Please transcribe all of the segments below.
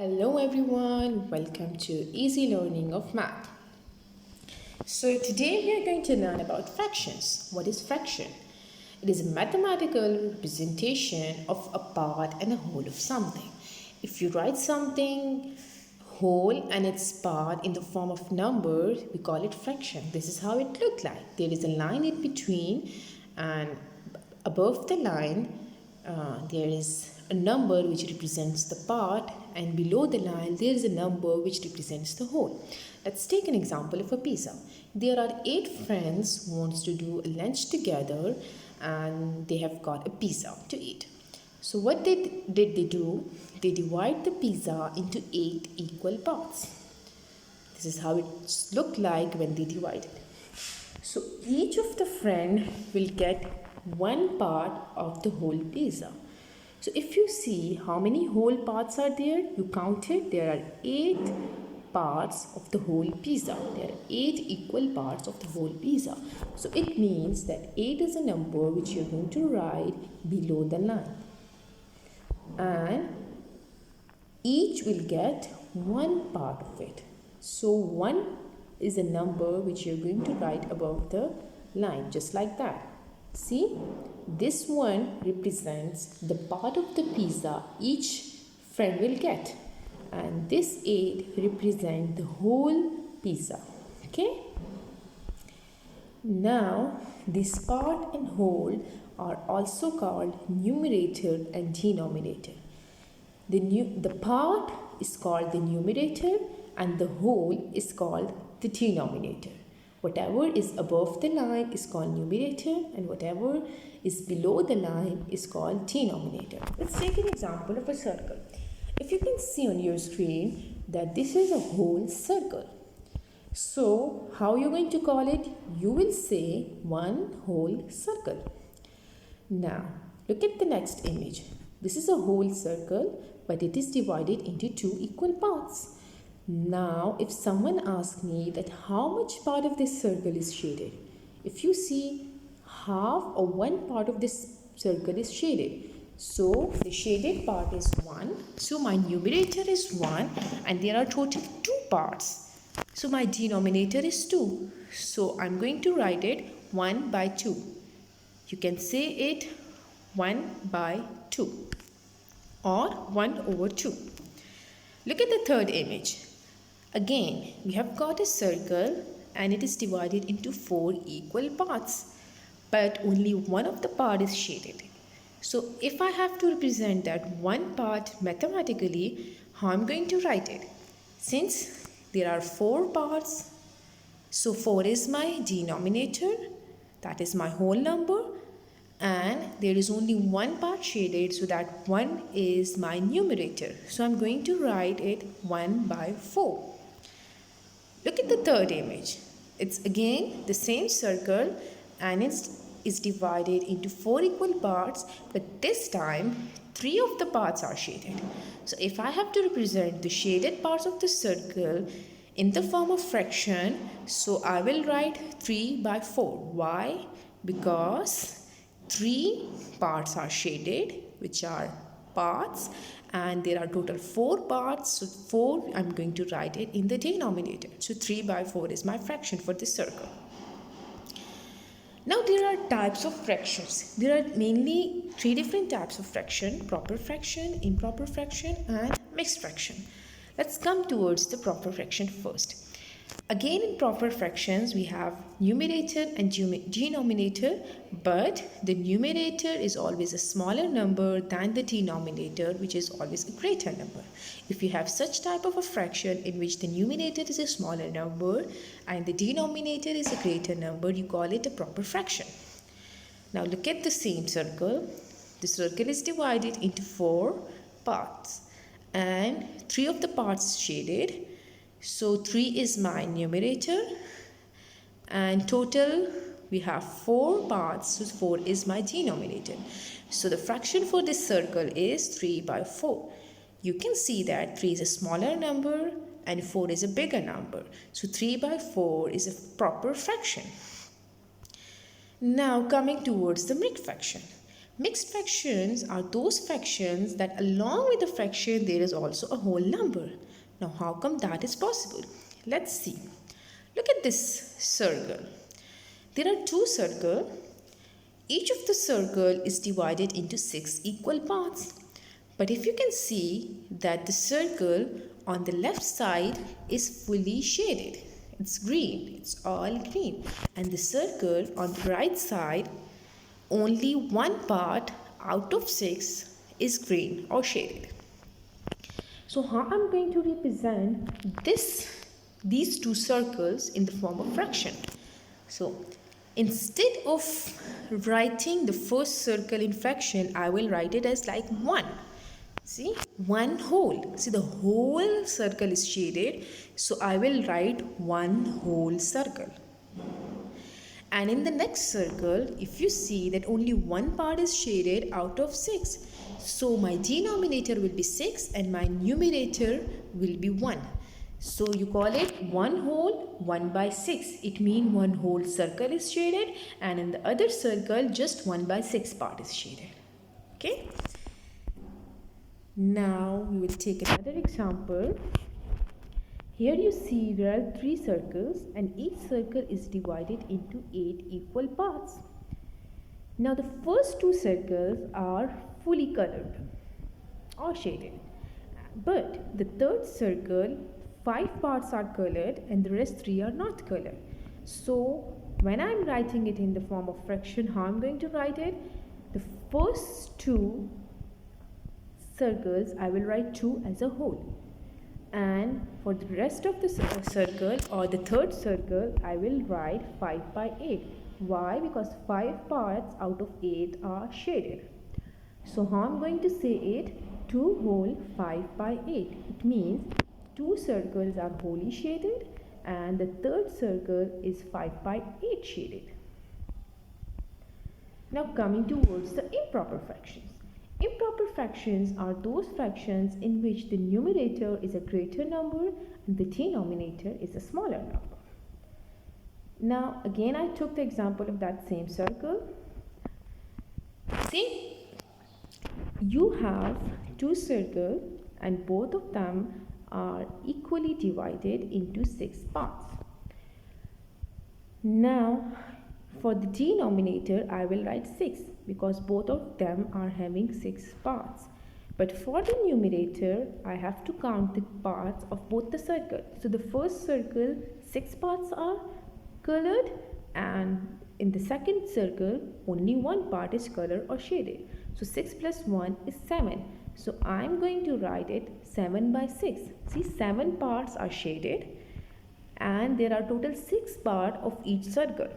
Hello everyone, welcome to Easy Learning of Math. So today we are going to learn about fractions. What is fraction? It is a mathematical representation of a part and a whole of something. If you write something whole and its part in the form of numbers, we call it fraction. This is how it looks like. There is a line in between, and above the line there is a number which represents the part, and below the line there is a number which represents the whole. Let's take an example of a pizza. There are 8 friends who wants to do a lunch together, and they have got a pizza to eat. So what did they do? They divide the pizza into 8 equal parts. This is how it looked like when they divide it. So each of the friend will get one part of the whole pizza. So if you see how many whole parts are there, you count it, there are 8 parts of the whole pizza. There are 8 equal parts of the whole pizza. So it means that 8 is a number which you're going to write below the line. And each will get one part of it. So 1 is a number which you're going to write above the line, just like that. See, this one represents the part of the pizza each friend will get, and this 8 represent the whole pizza. Okay, now this part and whole are also called numerator and denominator. The part is called the numerator and the whole is called the denominator. Whatever is above the line is called numerator, and whatever is below the line is called denominator. Let's take an example of a circle. If you can see on your screen that this is a whole circle. So how you're going to call it? You will say one whole circle. Now look at the next image. This is a whole circle, but it is divided into 2 equal parts. Now, if someone asks me that how much part of this circle is shaded, if you see half or one part of this circle is shaded. So, the shaded part is 1. So, my numerator is 1 and there are total 2 parts. So, my denominator is 2. So, I'm going to write it 1 by 2. You can say it 1 by 2 or 1 over 2. Look at the third image. Again, we have got a circle and it is divided into 4 equal parts, but only one of the part is shaded. So if I have to represent that one part mathematically, how I'm going to write it? Since there are 4 parts, so 4 is my denominator, that is my whole number, and there is only one part shaded, so that 1 is my numerator. So I'm going to write it 1 by 4. Look at the third image. It's again the same circle and it's divided into 4 equal parts, but this time 3 of the parts are shaded. So if I have to represent the shaded parts of the circle in the form of fraction, so I will write 3 by 4. Why? Because 3 parts are shaded, which are parts, and there are total 4 parts, so 4 I'm going to write it in the denominator. So 3 by 4 is my fraction for this circle. Now there are types of fractions. There are mainly 3 different types of fraction: proper fraction, improper fraction and mixed fraction. Let's come towards the proper fraction first. Again, in proper fractions we have numerator and denominator, but the numerator is always a smaller number than the denominator, which is always a greater number. If you have such type of a fraction in which the numerator is a smaller number and the denominator is a greater number, you call it a proper fraction. Now look at the same circle. The circle is divided into 4 parts and 3 of the parts shaded. So 3 is my numerator and total we have 4 parts, so 4 is my denominator. So the fraction for this circle is 3 by 4. You can see that 3 is a smaller number and 4 is a bigger number. So 3 by 4 is a proper fraction. Now coming towards the mixed fraction. Mixed fractions are those fractions that along with the fraction there is also a whole number. Now how come that is possible? Let's see. Look at this circle. There are two circles. Each of the circle is divided into 6 equal parts. But if you can see that the circle on the left side is fully shaded. It's green. It's all green. And the circle on the right side, only one part out of 6 is green or shaded. So how I'm going to represent these two circles in the form of fraction? So instead of writing the first circle in fraction, I will write it as like 1. See, 1 whole. See, the whole circle is shaded. So I will write 1 whole circle. And in the next circle, if you see that only one part is shaded out of 6. So my denominator will be 6 and my numerator will be 1. So you call it 1 whole 1 by 6. It means 1 whole circle is shaded, and in the other circle just 1 by 6 part is shaded. Okay. Now we will take another example. Here you see there are 3 circles and each circle is divided into 8 equal parts. Now the first 2 circles are fully colored or shaded. But the third circle, 5 parts are colored and the rest 3 are not colored. So when I am writing it in the form of fraction, how I am going to write it? The first 2 circles I will write 2 as a whole. And for the rest of the circle or the third circle, I will write 5 by 8. Why? Because 5 parts out of 8 are shaded. So how I'm going to say it? 2 whole 5 by 8. It means 2 circles are wholly shaded and the third circle is 5 by 8 shaded. Now coming towards the improper fractions. Improper fractions are those fractions in which the numerator is a greater number and the denominator is a smaller number. Now again I took the example of that same circle. See, you have 2 circles and both of them are equally divided into 6 parts. Now for the denominator I will write 6 because both of them are having 6 parts. But for the numerator I have to count the parts of both the circles. So the first circle 6 parts are colored and in the second circle only one part is colored or shaded. So 6 plus 1 is 7. So I am going to write it 7 by 6. See, 7 parts are shaded and there are total 6 parts of each circle.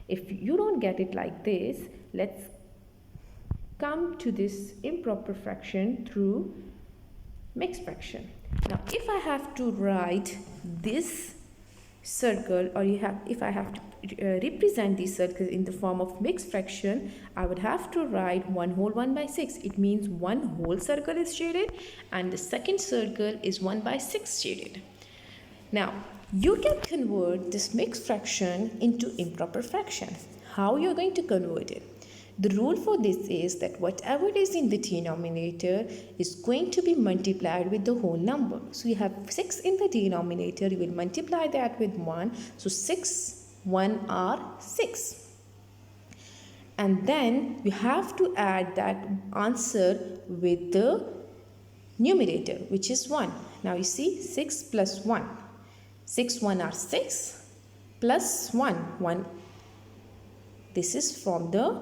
If you don't get it like this, let's come to this improper fraction through mixed fraction. Now if I have to write this circle or if I have to represent these circles in the form of mixed fraction, I would have to write 1 whole 1 by 6. It means 1 whole circle is shaded and the second circle is 1 by 6 shaded. Now you can convert this mixed fraction into improper fraction. How you're going to convert it? The rule for this is that whatever is in the denominator is going to be multiplied with the whole number. So you have 6 in the denominator, you will multiply that with 1. So 6, 1 are 6. And then you have to add that answer with the numerator, which is 1. Now you see 6 plus 1. 6, 1 are 6 plus 1, 1. This is from the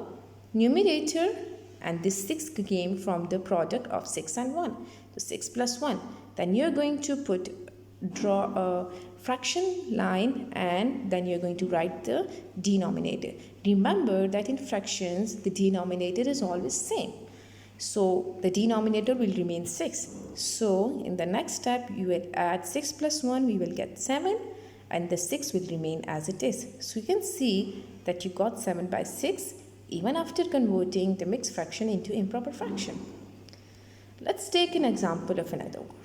numerator and this 6 came from the product of 6 and 1. So 6 plus 1. Then you're going to draw a fraction line and then you're going to write the denominator. Remember that in fractions the denominator is always same. So the denominator will remain 6. So in the next step you will add 6 plus 1, we will get 7 and the 6 will remain as it is. So you can see that you got 7 by 6 even after converting the mixed fraction into improper fraction. Let's take an example of another one.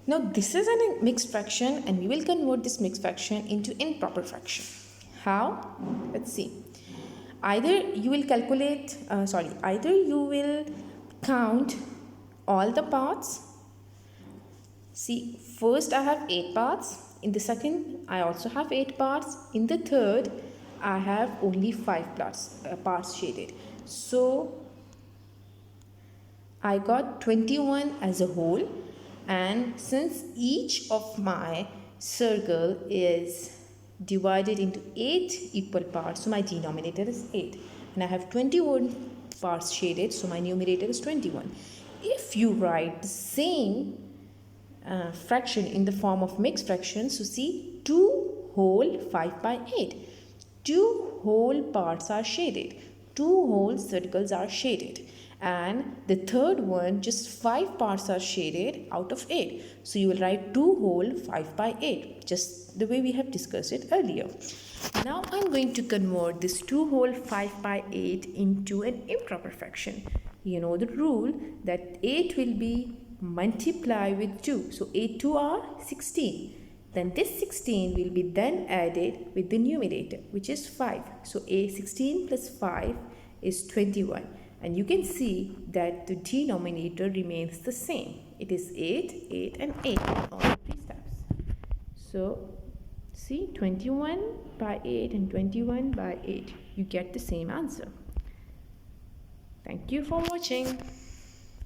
Now this is a mixed fraction and we will convert this mixed fraction into improper fraction. How? Let's see. Either you will calculate, either you will count all the parts. See, first I have 8 parts. In the second, I also have 8 parts. In the third, I have only 5 parts shaded. So I got 21 as a whole, and since each of my circle is divided into 8 equal parts, so my denominator is 8, and I have 21 parts shaded, so my numerator is 21. If you write the same fraction in the form of mixed fractions, so see, 2 whole 5 by 8, 2 whole parts are shaded, 2 whole circles are shaded, and the third one just 5 parts are shaded out of 8. So you will write 2 whole 5 by 8, just the way we have discussed it earlier. Now I'm going to convert this 2 whole 5 by 8 into an improper fraction. You know the rule that 8 will be multiplied with 2. So 8 2 are 16. Then this 16 will be then added with the numerator, which is 5. So 16 plus 5 is 21. And you can see that the denominator remains the same. It is 8, 8 and 8 in all 3 steps. So see, 21 by 8 and 21 by 8. You get the same answer. Thank you for watching.